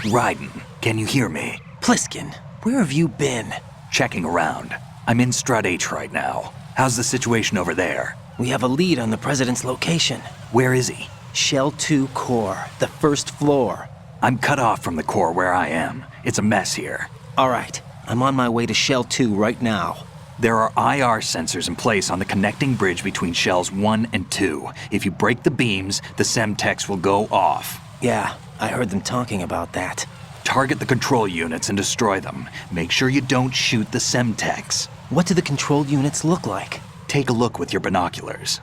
Raiden, can you hear me? Pliskin, where have you been? Checking around. I'm in Strut H right now. How's the situation over there? We have a lead on the President's location. Where is he? Shell 2 core, the first floor. I'm cut off from the core where I am. It's a mess here. All right, I'm on my way to Shell 2 right now. There are IR sensors in place on the connecting bridge between Shells 1 and 2. If you break the beams, the Semtex will go off. Yeah, I heard them talking about that. Target the control units and destroy them. Make sure you don't shoot the Semtex. What do the control units look like? Take a look with your binoculars.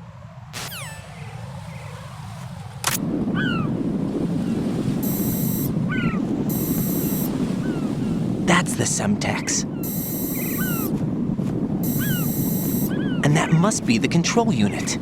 That's the Semtex. And that must be the control unit.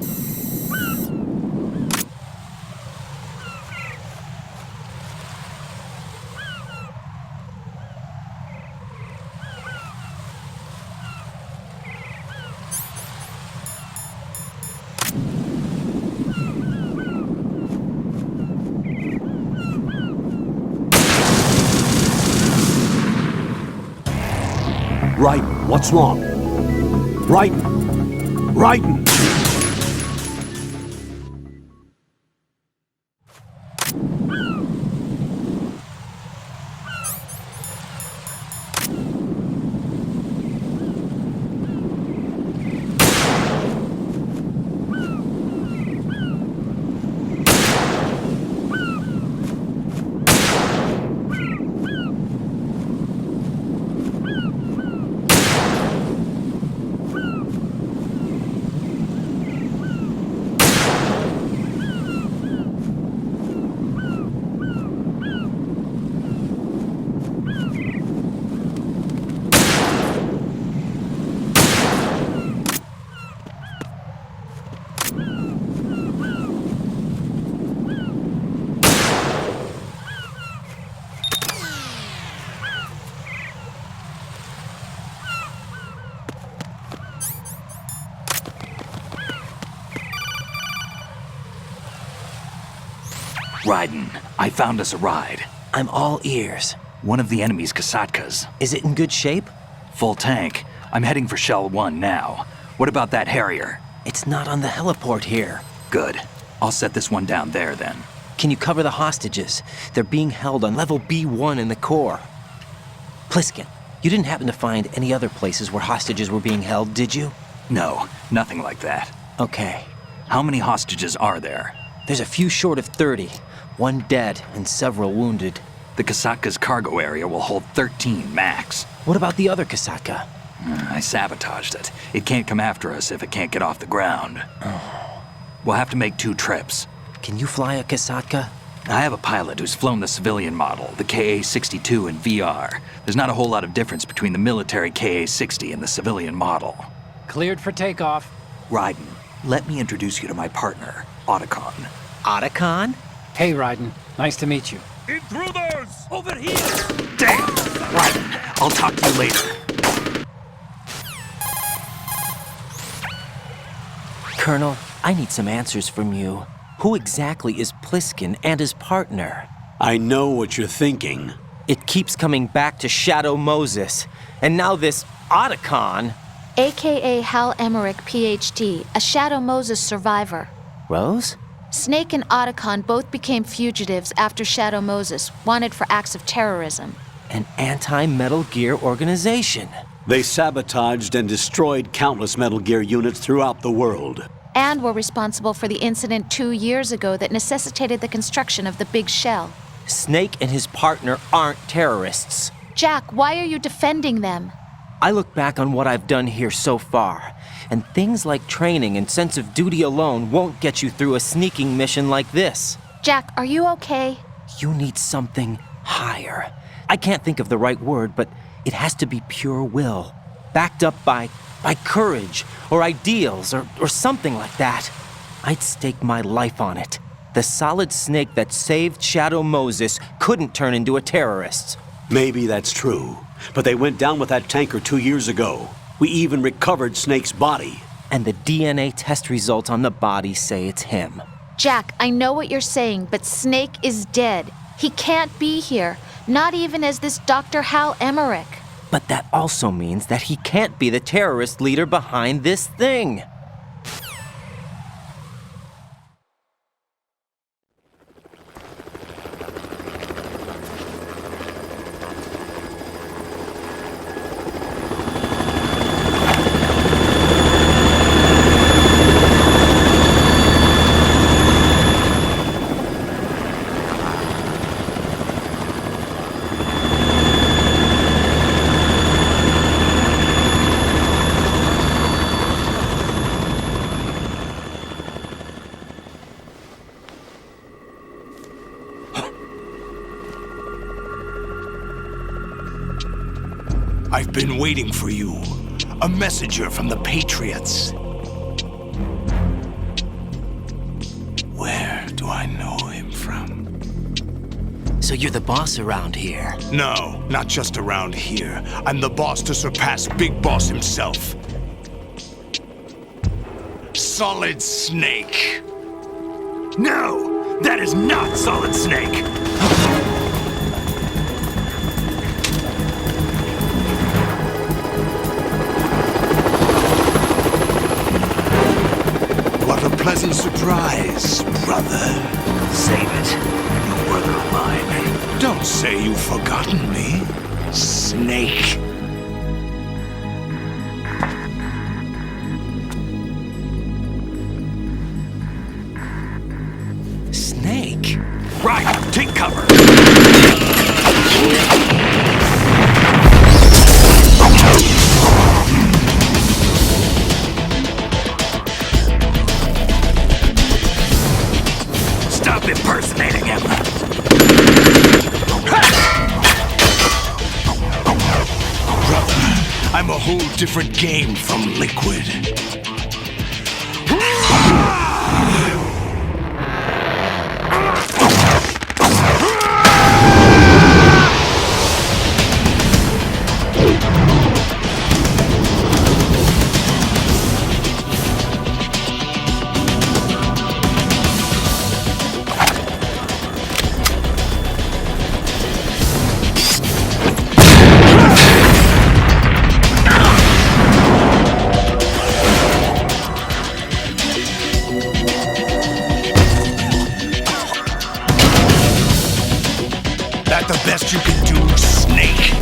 Raiden, what's wrong? Raiden! Raiden! Raiden, I found us a ride. I'm all ears. One of the enemy's Kasatkas. Is it in good shape? Full tank. I'm heading for Shell 1 now. What about that Harrier? It's not on the heliport here. Good. I'll set this one down there then. Can you cover the hostages? They're being held on level B1 in the core. Pliskin, you didn't happen to find any other places where hostages were being held, did you? No, nothing like that. Okay. How many hostages are there? There's a few short of 30. One dead and several wounded. The Kasatka's cargo area will hold 13 max. What about the other Kasatka? I sabotaged it. It can't come after us if it can't get off the ground. We'll have to make 2 trips. Can you fly a Kasatka? I have a pilot who's flown the civilian model, the KA-62 in VR. There's not a whole lot of difference between the military KA-60 and the civilian model. Cleared for takeoff. Raiden, let me introduce you to my partner, Otacon. Otacon? Hey, Raiden. Nice to meet you. Intruders! Over here! Damn! Raiden, I'll talk to you later. Colonel, I need some answers from you. Who exactly is Pliskin and his partner? I know what you're thinking. It keeps coming back to Shadow Moses. And now this Otacon. AKA Hal Emmerich, PhD, a Shadow Moses survivor. Rose? Snake and Otacon both became fugitives after Shadow Moses, wanted for acts of terrorism. An anti-Metal Gear organization. They sabotaged and destroyed countless Metal Gear units throughout the world. And were responsible for the incident 2 years ago that necessitated the construction of the Big Shell. Snake and his partner aren't terrorists. Jack, why are you defending them? I look back on what I've done here so far, and things like training and sense of duty alone won't get you through a sneaking mission like this. Jack, are you okay? You need something higher. I can't think of the right word, but it has to be pure will, backed up by courage, or ideals, or something like that. I'd stake my life on it. The solid snake that saved Shadow Moses couldn't turn into a terrorist. Maybe that's true, but they went down with that tanker 2 years ago. We even recovered Snake's body. And the DNA test results on the body say it's him. Jack, I know what you're saying, but Snake is dead. He can't be here, not even as this Dr. Hal Emmerich. But that also means that he can't be the terrorist leader behind this thing. I've been waiting for you. A messenger from the Patriots. Where do I know him from? So you're the boss around here? No, not just around here. I'm the boss to surpass Big Boss himself. Solid Snake. No! That is not Solid Snake! What a pleasant surprise, brother. Save it. You're worth of mine. Don't say you've forgotten me, Snake. Snake? Right, take cover! Stop impersonating him! Brother, I'm a whole different game from Liquid. That the best you can do, Snake?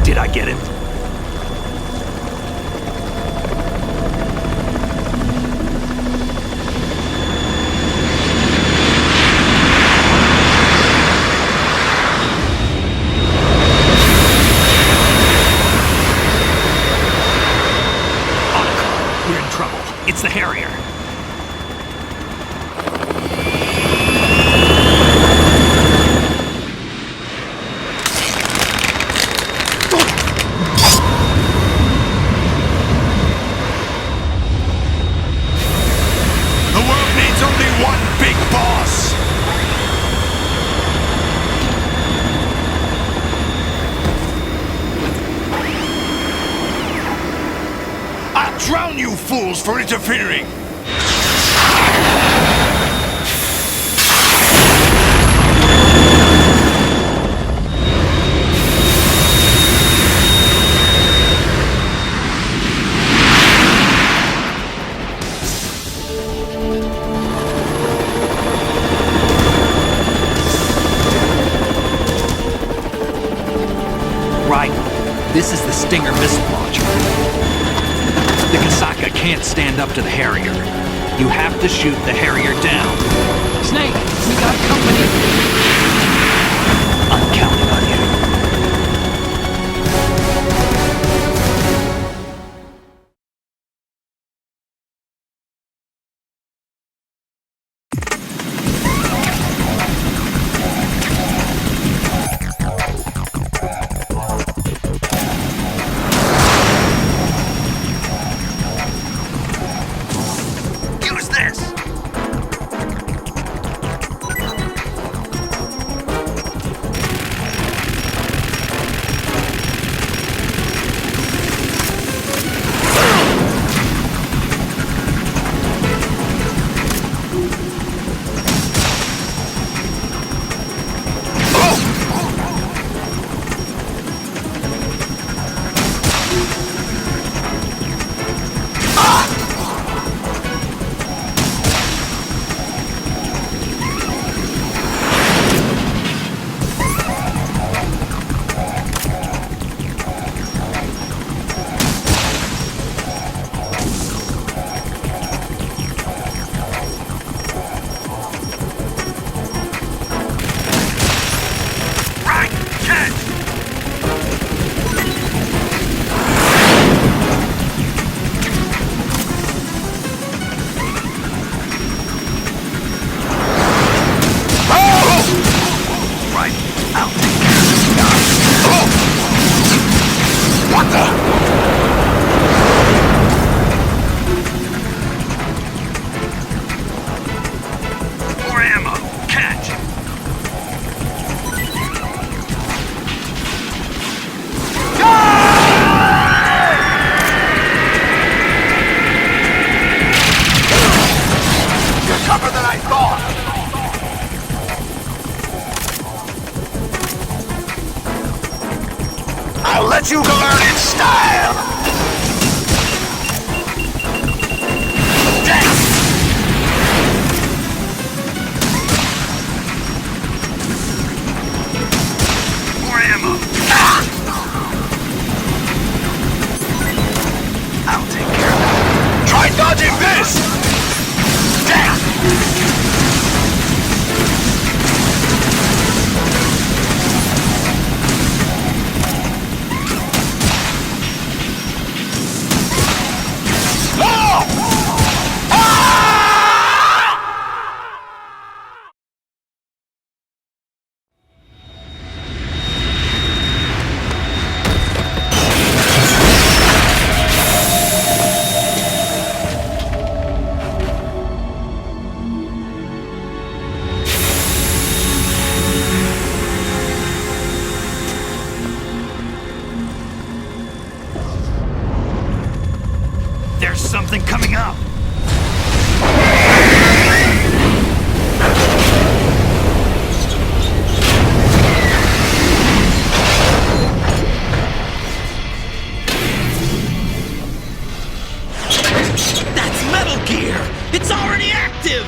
Did I get him? We're in trouble. It's the Harrier. The world needs only one big boss! I'll drown you fools for interfering! Right. This is the Stinger missile launcher. The Kasaka can't stand up to the Harrier. You have to shoot the Harrier down. Snake, we got company. I'm counting on you. Use this! I'll let you learn in style! Damn! More ammo! Ah! I'll take care of that. Try dodging this! Damn! There's something coming up! That's Metal Gear! It's already active!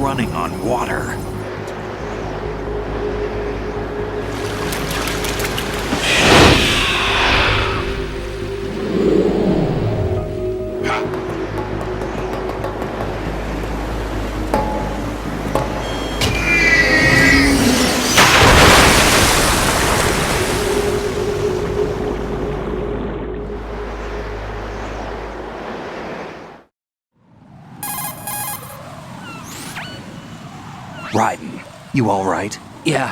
running on water. Raiden, you all right? Yeah.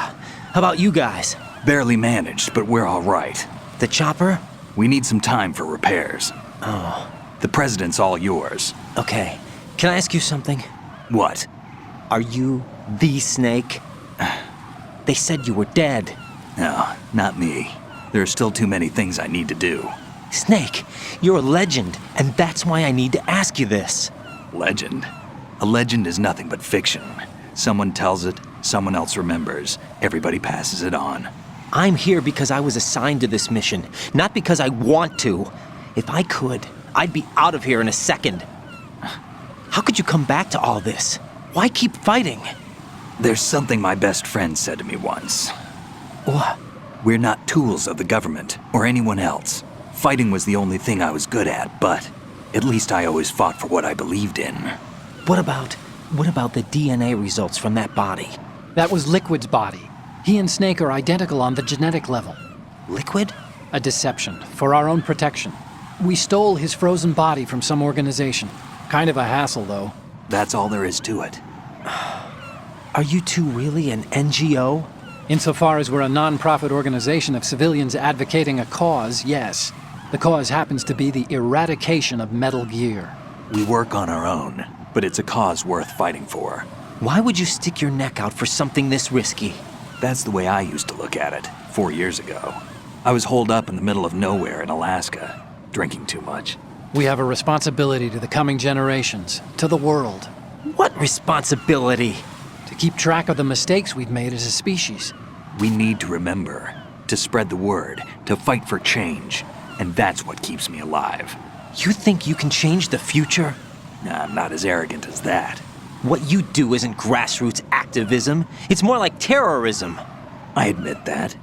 How about you guys? Barely managed, but we're all right. The chopper? We need some time for repairs. Oh. The president's all yours. Okay. Can I ask you something? What? Are you the Snake? They said you were dead. No, not me. There are still too many things I need to do. Snake, you're a legend, and that's why I need to ask you this. Legend? A legend is nothing but fiction. Someone tells it, someone else remembers. Everybody passes it on. I'm here because I was assigned to this mission, not because I want to. If I could, I'd be out of here in a second. How could you come back to all this? Why keep fighting? There's something my best friend said to me once. What? We're not tools of the government or anyone else. Fighting was the only thing I was good at, but at least I always fought for what I believed in. What about the DNA results from that body? That was Liquid's body. He and Snake are identical on the genetic level. Liquid? A deception, for our own protection. We stole his frozen body from some organization. Kind of a hassle, though. That's all there is to it. Are you two really an NGO? Insofar as we're a non-profit organization of civilians advocating a cause, yes. The cause happens to be the eradication of Metal Gear. We work on our own, but it's a cause worth fighting for. Why would you stick your neck out for something this risky? That's the way I used to look at it 4 years ago. I was holed up in the middle of nowhere in Alaska, drinking too much. We have a responsibility to the coming generations, to the world, What responsibility? to keep track of the mistakes we've made as a species. We need to remember, to spread the word, to fight for change, and that's what keeps me alive. You think you can change the future? Nah, I'm not as arrogant as that. What you do isn't grassroots activism. It's more like terrorism. I admit that.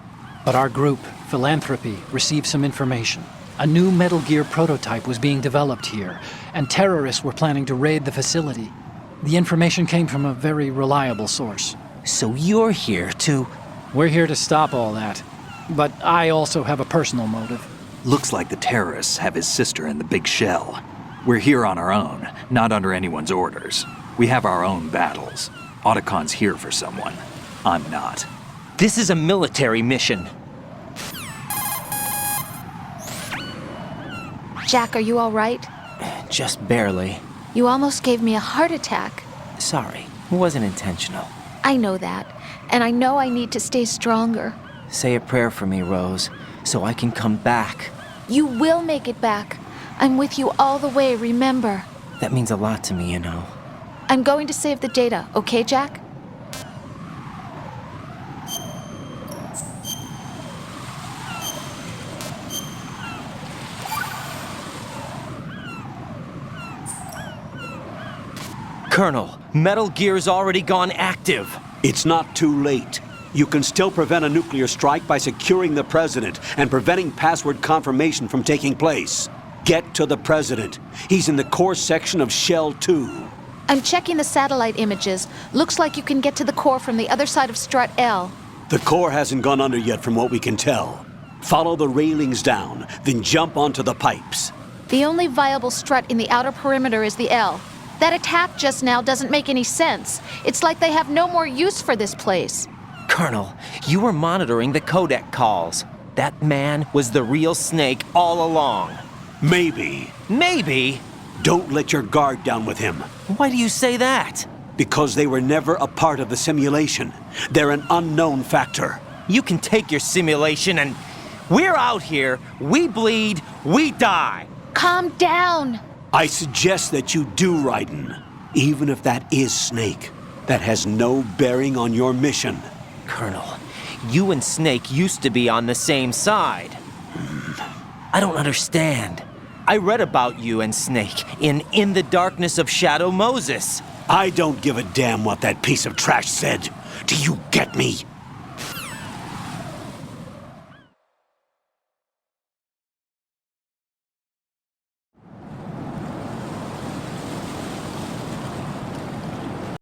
But our group, Philanthropy, received some information. A new Metal Gear prototype was being developed here, and terrorists were planning to raid the facility. The information came from a very reliable source. So you're here to... We're here to stop all that. But I also have a personal motive. Looks like the terrorists have his sister in the big shell. We're here on our own, not under anyone's orders. We have our own battles. Otacon's here for someone. I'm not. This is a military mission. Jack, are you all right? Just barely. You almost gave me a heart attack. Sorry, it wasn't intentional. I know that, and I know I need to stay stronger. Say a prayer for me, Rose, so I can come back. You will make it back. I'm with you all the way, remember. That means a lot to me, you know. I'm going to save the data, okay, Jack? Colonel, Metal Gear's already gone active. It's not too late. You can still prevent a nuclear strike by securing the president and preventing password confirmation from taking place. Get to the president. He's in the core section of Shell 2. I'm checking the satellite images. Looks like you can get to the core from the other side of Strut L. The core hasn't gone under yet from what we can tell. Follow the railings down, then jump onto the pipes. The only viable strut in the outer perimeter is the L. That attack just now doesn't make any sense. It's like they have no more use for this place. Colonel, you were monitoring the codec calls. That man was the real Snake all along. Maybe. Maybe? Don't let your guard down with him. Why do you say that? Because they were never a part of the simulation. They're an unknown factor. You can take your simulation and... We're out here, we bleed, we die. Calm down. I suggest that you do, Raiden. Even if that is Snake. That has no bearing on your mission. Colonel, you and Snake used to be on the same side. I don't understand. I read about you and Snake in the Darkness of Shadow Moses. I don't give a damn what that piece of trash said. Do you get me?